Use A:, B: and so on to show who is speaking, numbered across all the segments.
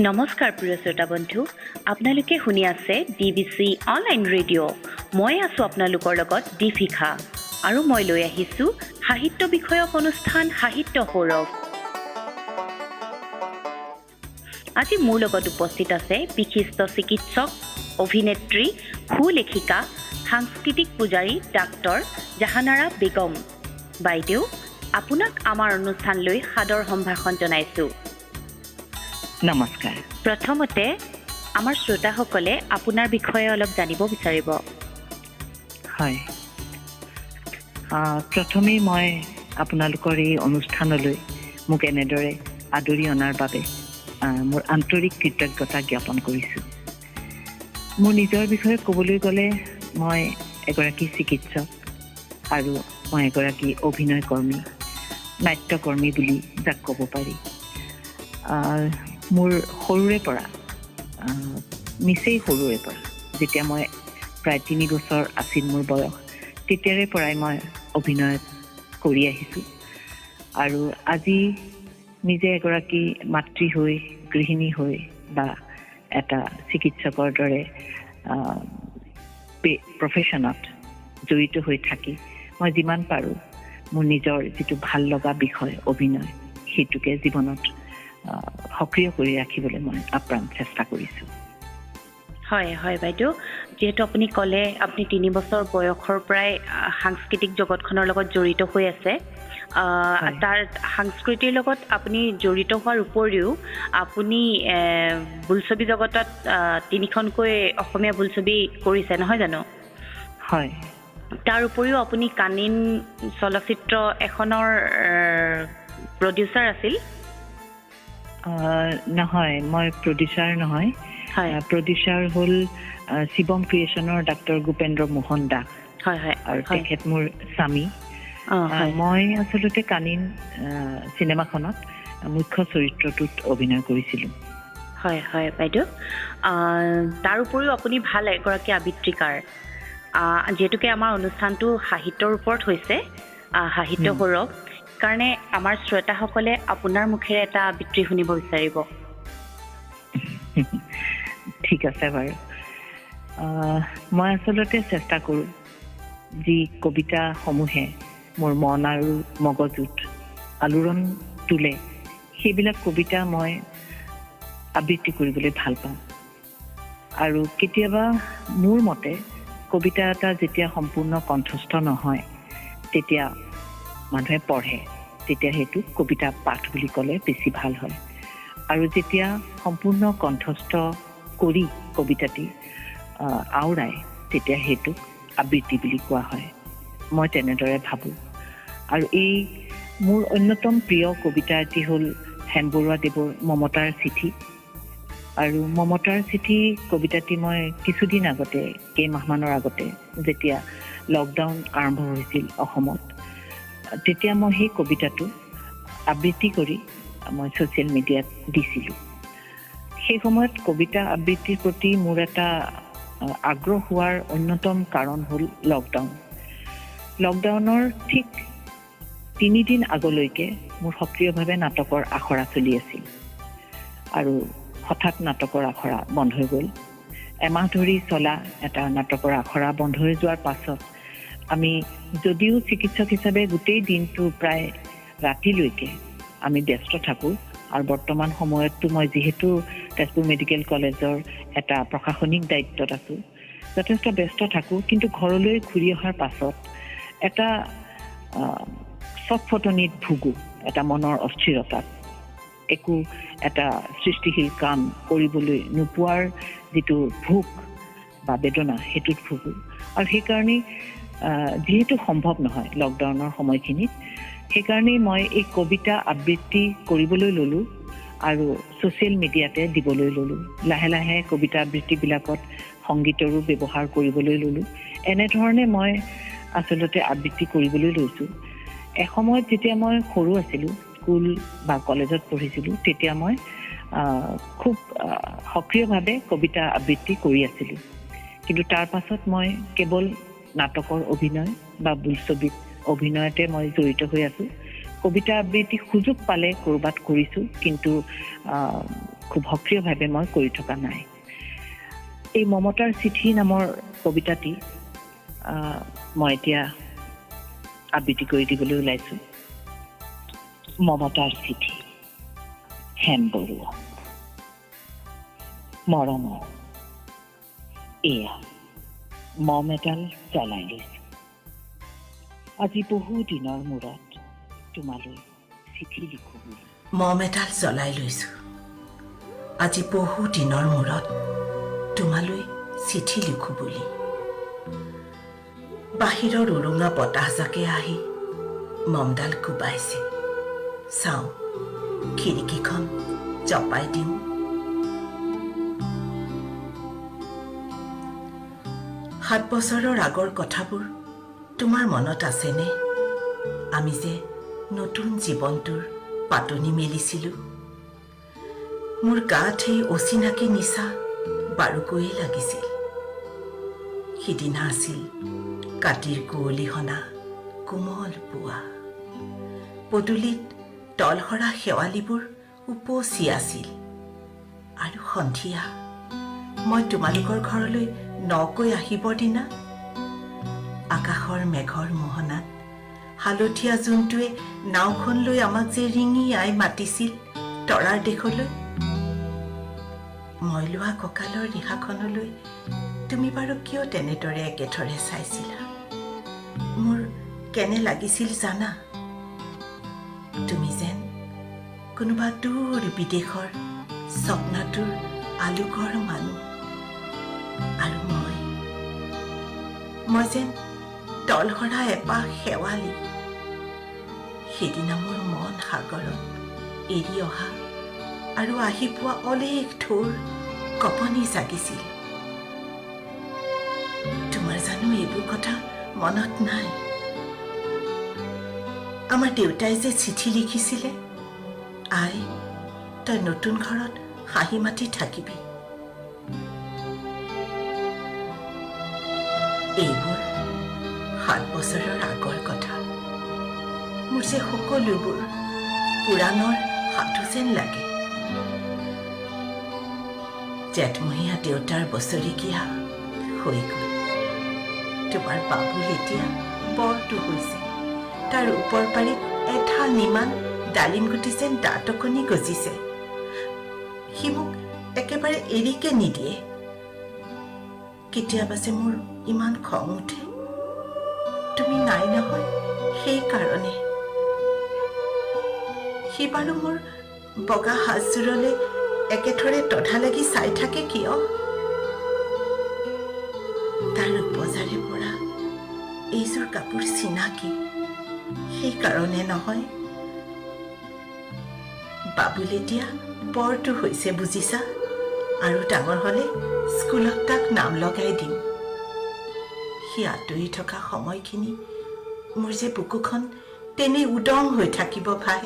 A: নমস্কাৰ প্ৰিয় শ্ৰোতা বন্ধু, আপোনালোকে শুনি আছে DBC অনলাইন ৰেডিঅ'। মই আছোঁ আপোনালোকৰ লগত দীপিকা আৰু মই লৈ আহিছোঁ সাহিত্য বিষয়ক অনুষ্ঠান সাহিত্য সৌৰভ। আজি মোৰ লগত উপস্থিত আছে বিশিষ্ট চিকিৎসক, অভিনেত্ৰী, সুলেখিকা, সাংস্কৃতিক পূজাৰী ডাক্তৰ জাহানাৰা বেগম বাইদেউ। আপোনাক আমাৰ অনুষ্ঠানলৈ সাদৰ সম্ভাষণ জনাইছোঁ।
B: নমস্কাৰ।
A: প্ৰথমতে আমাৰ শ্ৰোতাসকলে আপোনাৰ বিষয়ে অলপ জানিব বিচাৰিব।
B: হয়, প্ৰথমেই মই আপোনালোকৰ এই অনুষ্ঠানলৈ মোক এনেদৰে আদৰি অনাৰ বাবে মোৰ আন্তৰিক কৃতজ্ঞতা জ্ঞাপন কৰিছোঁ। মোৰ নিজৰ বিষয়ে ক'বলৈ গ'লে মই এগৰাকী চিকিৎসক আৰু মই এগৰাকী অভিনয় কৰ্মী, নাট্যকৰ্মী বুলি যাক ক'ব পাৰি। মোৰ সৰুৰে পৰা নিচেই সৰুৰে পৰা যেতিয়া মই প্ৰায় 3 বছৰ আছিল মোৰ বয়স, তেতিয়াৰে পৰাই মই অভিনয় কৰি আহিছোঁ আৰু আজি নিজে এগৰাকী মাতৃ হৈ, গৃহিণী হৈ বা এটা চিকিৎসকৰ দৰে প্ৰফেশ্যনত জড়িত হৈ থাকি মই যিমান পাৰোঁ মোৰ নিজৰ যিটো ভাল লগা বিষয় অভিনয়, সেইটোকে জীৱনত সক্ৰিয় কৰি ৰাখিবলৈ মই আপ্ৰাণ চেষ্টা কৰিছোঁ।
A: হয় হয় বাইদেউ, যিহেতু আপুনি ক'লে আপুনি 3 বছৰ বয়সৰ পৰাই সাংস্কৃতিক জগতখনৰ লগত জড়িত হৈ আছে, তাৰ সংস্কৃতিৰ লগত আপুনি জড়িত হোৱাৰ উপৰিও আপুনি বোলছবি জগতত 3খনকৈ অসমীয়া বোলছবি কৰিছে, নহয় জানো?
B: হয়।
A: তাৰ উপৰিও আপুনি কানিন চলচ্চিত্ৰ এখনৰ প্ৰডিউচাৰ আছিল।
B: নহয়, মই প্ৰডিউচাৰ নহয়। প্ৰডিউচাৰ হ'ল শিৱম ক্ৰিয়েশ্যনৰ ডাক্তৰ গোপেন্দ্ৰ মোহন দাস।
A: হয় হয়।
B: আৰু তেখেত মোৰ স্বামী। মই আচলতে কানিন চিনেমাখনত মুখ্য চৰিত্ৰটোত অভিনয় কৰিছিলোঁ।
A: হয় হয় বাইদেউ, তাৰ উপৰিও আপুনি ভাল এগৰাকী আবৃত্তিকাৰ। যিহেতুকে আমাৰ অনুষ্ঠানটো সাহিত্যৰ ওপৰত হৈছে, সাহিত্য সৌৰভ, কাৰণে আমাৰ শ্ৰোতাসকলে আপোনাৰ মুখেৰে এটা আবৃত্তি শুনিব বিচাৰিব।
B: ঠিক আছে বাৰু। মই আচলতে চেষ্টা কৰোঁ যি কবিতাসমূহে মোৰ মন আৰু মগজুত আলোড়ন তোলে, সেইবিলাক কবিতা মই আবৃত্তি কৰিবলৈ ভাল পাওঁ। আৰু কেতিয়াবা মোৰ মতে কবিতা এটা যেতিয়া সম্পূৰ্ণ কণ্ঠস্থ নহয়, তেতিয়া মানুহে পঢ়ে, তেতিয়া সেইটো কবিতা পাঠ বুলি ক'লে বেছি ভাল হয়। আৰু যেতিয়া সম্পূৰ্ণ কণ্ঠস্থ কৰি কবিতাটি আওৰায়, তেতিয়া সেইটোক আবৃত্তি বুলি কোৱা হয়। মই তেনেদৰে ভাবোঁ। আৰু এই মোৰ অন্যতম প্ৰিয় কবিতা এটি হ'ল হেম বৰুৱাদেৱৰ মমতাৰ চিঠি। আৰু মমতাৰ চিঠি কবিতাটি মই কিছুদিন আগতে, কেইমাহমানৰ আগতে, যেতিয়া লকডাউন আৰম্ভ হৈছিল অসমত, তেতিয়া মই সেই কবিতাটো আবৃত্তি কৰি মই ছ'চিয়েল মিডিয়াত দিছিলোঁ। সেই সময়ত কবিতা আবৃত্তিৰ প্ৰতি মোৰ এটা আগ্ৰহ হোৱাৰ অন্যতম কাৰণ হ'ল লকডাউন। লকডাউনৰ ঠিক 3 দিন আগলৈকে মোৰ সক্ৰিয়ভাৱে নাটকৰ আখৰা চলি আছিল আৰু হঠাৎ নাটকৰ আখৰা বন্ধ হৈ গ'ল। এমাহ ধৰি চলা এটা নাটকৰ আখৰা বন্ধ হৈ যোৱাৰ পাছত আমি যদিও চিকিৎসক হিচাপে গোটেই দিনটো প্ৰায় ৰাতিলৈকে আমি ব্যস্ত থাকোঁ, আৰু বৰ্তমান সময়ততো মই যিহেতু তেজপুৰ মেডিকেল কলেজৰ এটা প্ৰশাসনিক দায়িত্বত আছোঁ, যথেষ্ট ব্যস্ত থাকোঁ, কিন্তু ঘৰলৈ ঘূৰি অহাৰ পাছত এটা চটফটনিত ভুগোঁ, এটা মনৰ অস্থিৰতাত, একো এটা সৃষ্টিশীল কাম কৰিবলৈ নোপোৱাৰ যিটো ভোক বা বেদনা, সেইটোত ভুগোঁ। আৰু সেইকাৰণেই যিহেতু সম্ভৱ নহয় লকডাউনৰ সময়খিনিত, সেইকাৰণেই মই এই কবিতা আবৃত্তি কৰিবলৈ ল'লোঁ আৰু ছ'চিয়েল মিডিয়াতে দিবলৈ ল'লোঁ। লাহে লাহে কবিতা আবৃত্তিবিলাকত সংগীতৰো ব্যৱহাৰ কৰিবলৈ ল'লোঁ। এনেধৰণে মই আচলতে আবৃত্তি কৰিবলৈ লৈছোঁ। এসময়ত যেতিয়া মই সৰু আছিলোঁ, স্কুল বা কলেজত পঢ়িছিলোঁ, তেতিয়া মই খুব সক্ৰিয়ভাৱে কবিতা আবৃত্তি কৰি আছিলোঁ। কিন্তু তাৰ পাছত মই কেৱল নাটকৰ অভিনয় বা বোলছবিত অভিনয়তে মই জড়িত হৈ আছোঁ। কবিতা আবৃত্তি সুযোগ পালে ক'ৰবাত কৰিছোঁ, কিন্তু খুব সক্ৰিয়ভাৱে মই কৰি থকা নাই। এই মমতাৰ চিঠি নামৰ কবিতাটি মই এতিয়া আবৃত্তি কৰি দিবলৈ ওলাইছোঁ। মমতাৰ চিঠি। হেম বৰুৱা। মৰমৰ, এয়া মম এডাল জ্বলাই লৈছোঁ। আজি বহু দিনৰ মূৰত তোমালৈ চিঠি লিখোঁ বুলি।
C: মম এডাল জ্বলাই লৈছোঁ। আজি বহু দিনৰ মূৰত তোমালৈ চিঠি লিখোঁ বুলি। বাহিৰৰ উৰুঙা বতাহজাকে আহি মমডাল কোবাইছে। চাওঁ, খিৰিকীখন জপাই দিওঁ। সাত বছৰৰ আগৰ কথাবোৰ তোমাৰ মনত আছেনে? আমি যে নতুন জীৱনটোৰ পাতনি মেলিছিলোঁ। মোৰ গাত সেই অচিনাকি নিচা বাৰুকৈয়ে লাগিছিল। সিদিনা আছিল কাতিৰ কুঁৱলীহনা কোমল পুৱা। পদূলিত তলসৰা শেৱালিবোৰ উপচি আছিল। আৰু সন্ধিয়া মই তোমালোকৰ ঘৰলৈ নকৈ আহিবৰ দিনা আকাশৰ মেঘৰ মোহনাত হালধীয়া জোনটোৱে নাওখন লৈ আমাক যে ৰিঙিয়াই মাতিছিল তৰাৰ দেশলৈ। মই লোৱা কঁকালৰ ৰিহাখনলৈ তুমি বাৰু কিয় তেনেদৰে একেথৰে চাইছিলা? মোৰ কেনে লাগিছিল জানা? তুমি যেন কোনোবা দূৰ বিদেশৰ স্বপ্নটোৰ আলোকৰ মানুহ, আৰু মই যেন তলসৰা এপাহ শেৱালি। সেইদিনা মোৰ মন সাগৰত এৰি অহা আৰু আহি পোৱা অলেখ ঢৌৰ কঁপনি জাগিছিল। তোমাৰ জানো এইবোৰ কথা মনত নাই? আমাৰ দেউতাই যে চিঠি লিখিছিলে, আই তই নতুন ঘৰত হাঁহি মাতি থাকিবি। এইবোৰ 7 বছৰৰ আগৰ কথা। মোৰ যে সকলোবোৰ পুৰাণৰ সাধু যেন লাগে। জেঠমহীয়া দেউতাৰ বছৰেকীয়া হৈ গ'ল। তোমাৰ বাবুল এতিয়া বৰটো হৈছে। তাৰ ওপৰ পাৰিত এঠাল নিমান ডালিম গুটি যেন দাঁতকনি গজিছে। সি মোক একেবাৰে এৰিকে নিদিয়ে। কেতিয়াবা যে মোৰ ইমান খং উঠে, তুমি নাই নহয় সেইকাৰণে। সি বাৰু মোৰ বগা সাজযোৰলৈ একেথৰে তধা লাগি চাই থাকে কিয়? তাৰ উপজাৰে পৰা এইযোৰ কাপোৰ চিনাকি, সেইকাৰণে নহয়। বাবুল এতিয়া বৰটো হৈছে বুজিছা, আৰু ডাঙৰ হলে স্কুলত তাক নাম লগাই দিম। সি আঁতৰি থকা সময়খিনি মোৰ যে বুকুখন তেনে উদং হৈ থাকিব ভাই।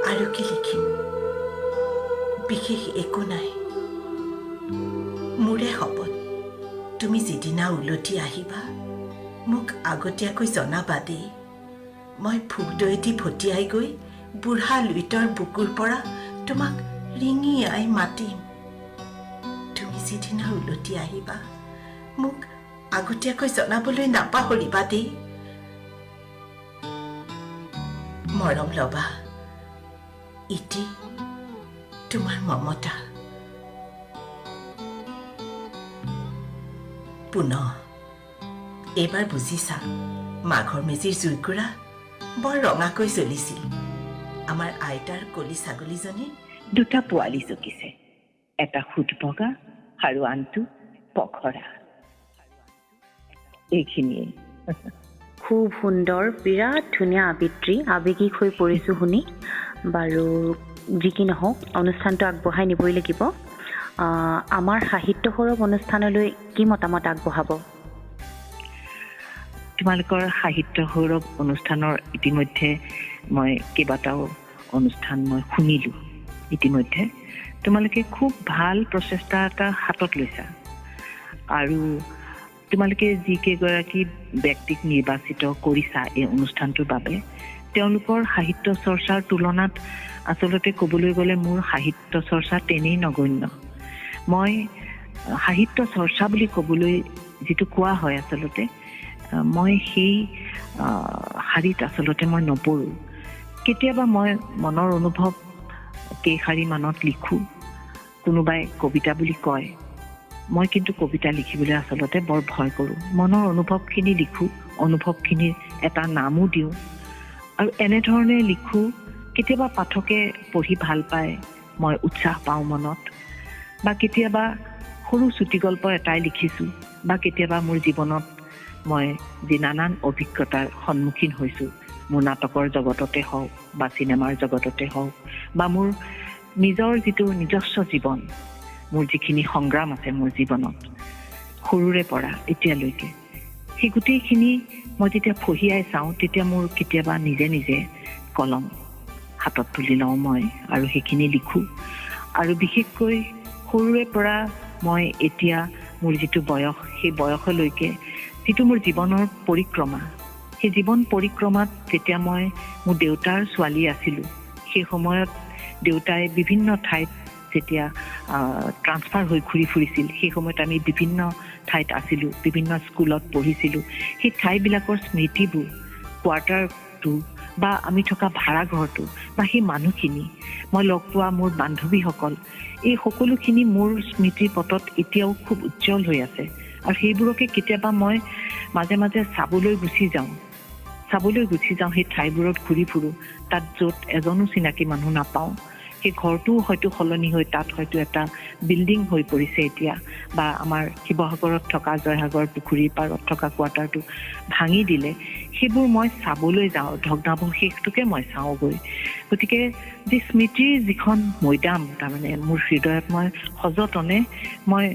C: আৰু কি লিখিম? বিশেষ একো নাই। মোৰে শপত, তুমি যিদিনা উলটি আহিবা মোক আগতীয়াকৈ জনাবা দেই। মই ভোগদৈটি ভটিয়াই গৈ বুঢ়া লুইতৰ বুকুৰ পৰা তোমাক ৰিঙিয়াই মাতিম। তুমি যিদিনা উলটি আহিবা মোক আগতীয়াকৈ জনাবলৈ নাপাহৰিবা দেই। মৰম লবা। ইতি তোমাৰ মমতা। পুনঃ এইবাৰ বুজিছা, মাঘৰ মেজিৰ জুইকুৰা বৰ ৰঙাকৈ জ্বলিছিল। আমাৰ আইতাৰ কলি ছাগলীজনী
B: 2টা পোৱালি জগিছে, এটা সুত বগা আৰু আনটো পখৰা। এইখিনিয়ে।
A: খুব সুন্দৰ, বিৰাট ধুনীয়া আবৃত্তি, আৱেগিক হৈ পৰিছোঁ শুনি। বাৰু যি কি নহওক, অনুষ্ঠানটো আগবঢ়াই নিবই লাগিব। আমাৰ সাহিত্য সৌৰভ অনুষ্ঠানলৈ কি মতামত আগবঢ়াব?
B: তোমালোকৰ সাহিত্য সৌৰভ অনুষ্ঠানৰ ইতিমধ্যে মই কেইবাটাও অনুষ্ঠান মই শুনিলোঁ। ইতিমধ্যে তোমালোকে খুব ভাল প্ৰচেষ্টা এটা হাতত লৈছা, আৰু তোমালোকে যিকেইগৰাকী ব্যক্তিক নিৰ্বাচিত কৰিছা এই অনুষ্ঠানটোৰ বাবে তেওঁলোকৰ সাহিত্য চৰ্চাৰ তুলনাত আচলতে ক'বলৈ গ'লে মোৰ সাহিত্য চৰ্চা তেনেই নগণ্য। মই সাহিত্য চৰ্চা বুলি ক'বলৈ যিটো কোৱা হয় আচলতে মই সেই শাৰীত আচলতে মই নপৰোঁ। কেতিয়াবা মই মনৰ অনুভৱ কেইশাৰীমানত লিখোঁ, কোনোবাই কবিতা বুলি কয়। মই কিন্তু কবিতা লিখিবলৈ আচলতে বৰ ভয় কৰোঁ। মনৰ অনুভৱখিনি লিখোঁ, অনুভৱখিনিৰ এটা নামো দিওঁ আৰু এনেধৰণে লিখোঁ। কেতিয়াবা পাঠকে পঢ়ি ভাল পায়, মই উৎসাহ পাওঁ মনত, বা কেতিয়াবা সৰু চুটিগল্প এটাই লিখিছোঁ, বা কেতিয়াবা মোৰ জীৱনত মই যি নানান অভিজ্ঞতাৰ সন্মুখীন হৈছোঁ, মোৰ নাটকৰ জগততে হওক বা চিনেমাৰ জগততে হওক বা মোৰ নিজৰ যিটো নিজস্ব জীৱন, মোৰ যিখিনি সংগ্ৰাম আছে মোৰ জীৱনত সৰুৰে পৰা এতিয়ালৈকে, সেই গোটেইখিনি মই যেতিয়া ফহিয়াই চাওঁ তেতিয়া মোৰ কেতিয়াবা নিজে নিজে কলম হাতত তুলি লওঁ মই আৰু সেইখিনি লিখোঁ। আৰু বিশেষকৈ সৰুৰে পৰা মই এতিয়া মোৰ যিটো বয়স, সেই বয়সলৈকে যিটো মোৰ জীৱনৰ পৰিক্ৰমা, সেই জীৱন পৰিক্ৰমাত যেতিয়া মই মোৰ দেউতাৰ ছোৱালী আছিলোঁ, সেই সময়ত দেউতাই বিভিন্ন ঠাইত যেতিয়া ট্ৰান্সফাৰ হৈ ঘূৰি ফুৰিছিল, সেই সময়ত আমি বিভিন্ন ঠাইত আছিলোঁ, বিভিন্ন স্কুলত পঢ়িছিলোঁ। সেই ঠাইবিলাকৰ স্মৃতিবোৰ, কোৱাৰ্টাৰটো বা আমি থকা ভাড়াঘৰটো বা সেই মানুহখিনি, মই লগ পোৱা মোৰ বান্ধৱীসকল, এই সকলোখিনি মোৰ স্মৃতিৰ পটত এতিয়াও খুব উজ্জ্বল হৈ আছে। আৰু সেইবোৰকে কেতিয়াবা মই মাজে মাজে চাবলৈ গুচি যাওঁ সেই ঠাইবোৰত ঘূৰি ফুৰোঁ, তাত য'ত এজনো চিনাকি মানুহ নাপাওঁ। সেই ঘৰটোও হয়তো সলনি হৈ তাত হয়তো এটা বিল্ডিং হৈ পৰিছে এতিয়া, বা আমাৰ শিৱসাগৰত থকা জয়সাগৰ পুখুৰীৰ পাৰত থকা কোৱাৰ্টাৰটো ভাঙি দিলে। সেইবোৰ মই চাবলৈ যাওঁ, ভগ্নাৱশেষটোকে মই চাওঁগৈ। গতিকে যি স্মৃতিৰ যিখন মৈদাম, তাৰমানে মোৰ হৃদয়ত মই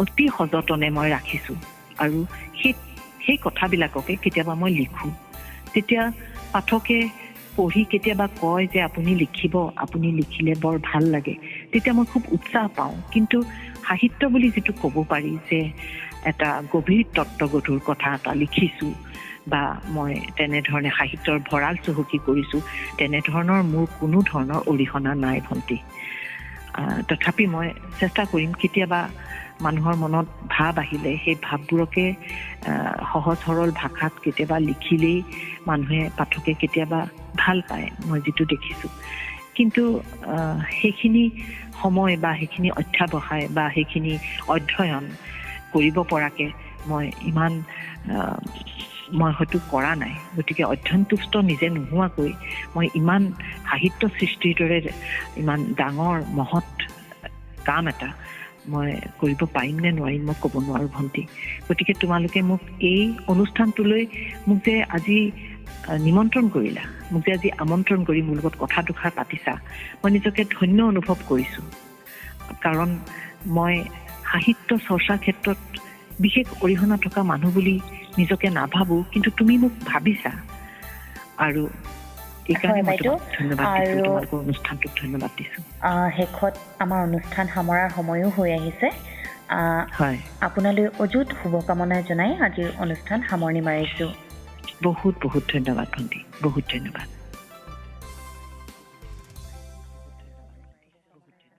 B: অতি সযতনে মই ৰাখিছোঁ। আৰু সেই কথাবিলাককে কেতিয়াবা মই লিখোঁ। তেতিয়া পাঠকে পঢ়ি কেতিয়াবা কয় যে আপুনি লিখিব, আপুনি লিখিলে বৰ ভাল লাগে, তেতিয়া মই খুব উৎসাহ পাওঁ। কিন্তু সাহিত্য বুলি যিটো ক'ব পাৰি যে এটা গভীৰ তত্ত্বগধুৰ কথা এটা লিখিছোঁ বা মই তেনেধৰণে সাহিত্যৰ ভঁৰাল চহকী কৰিছোঁ, তেনেধৰণৰ মোৰ কোনো ধৰণৰ অৰিহণা নাই ভণ্টি। তথাপি মই চেষ্টা কৰিম কেতিয়াবা মানুহৰ মনত ভাৱ আহিলে সেই ভাৱবোৰকে সহজ সৰল ভাষাত কেতিয়াবা লিখিলেই মানুহে, পাঠকে কেতিয়াবা ভাল পায়, মই যিটো দেখিছোঁ। কিন্তু সেইখিনি সময় বা সেইখিনি অধ্যাৱসায় বা সেইখিনি অধ্যয়ন কৰিব পৰাকৈ মই হয়তো কৰা নাই। গতিকে অধ্যয়নতুষ্ট নিজে নোহোৱাকৈ মই ইমান সাহিত্য সৃষ্টিৰ দৰে ইমান ডাঙৰ মহৎ কাম এটা মই কৰিব পাৰিম নে নোৱাৰিম মই ক'ব নোৱাৰোঁ ভণ্টি। গতিকে তোমালোকে মোক এই অনুষ্ঠানটোলৈ মোক যে আজি নিমন্ত্ৰণ কৰিলা, মোক যে আজি আমন্ত্ৰণ কৰি মোৰ লগত কথা দুষাৰ পাতিছা, মই নিজকে ধন্য অনুভৱ কৰিছোঁ। কাৰণ মই সাহিত্য চৰ্চাৰ ক্ষেত্ৰত বিশেষ অৰিহণা থকা মানুহ বুলি নিজকে নাভাবোঁ, কিন্তু তুমি মোক ভাবিছা আৰু এইকাৰণে মই ধন্যবাদ দিছোঁ, তোমালোকৰ অনুষ্ঠানটোক ধন্যবাদ দিছোঁ।
A: শেষত আমাৰ অনুষ্ঠান সামৰাৰ সময়ো হৈ আহিছে।
B: হয়,
A: আপোনালৈ অযুত শুভকামনা জনাই আজিৰ অনুষ্ঠান সামৰণি মাৰিছোঁ।
B: বহুত বহুত ধন্যবাদ ভণ্টি, বহুত ধন্যবাদ।